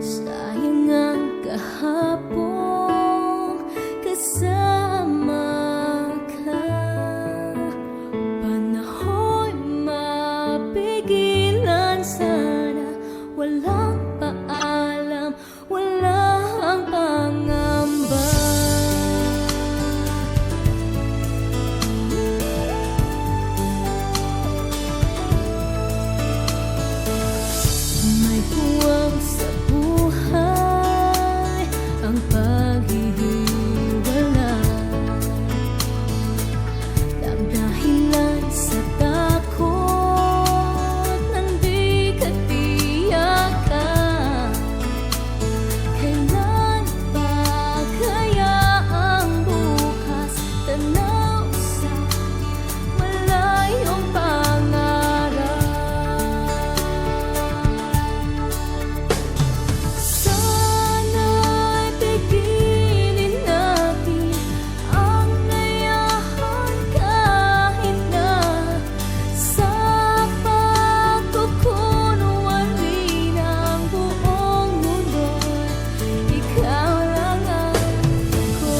Sayang ang kahapon kasama ka. Panahon mapigilan sana. Walang paalam, walang pangamba. May puwang sa buhay ang paghihiwalay, ang dahilan sa takot nang di ka tiyakan. Kailan pa kaya ang bukas? Tanaw sa malayong pangarap. Sana'y pigilin natin ang layahan kahit na sa pagkukunwari ng buong mundo. Ikaw lang ako.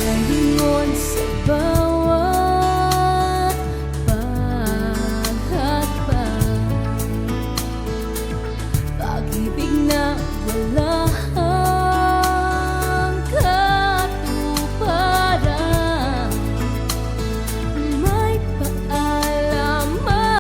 Nalingon sa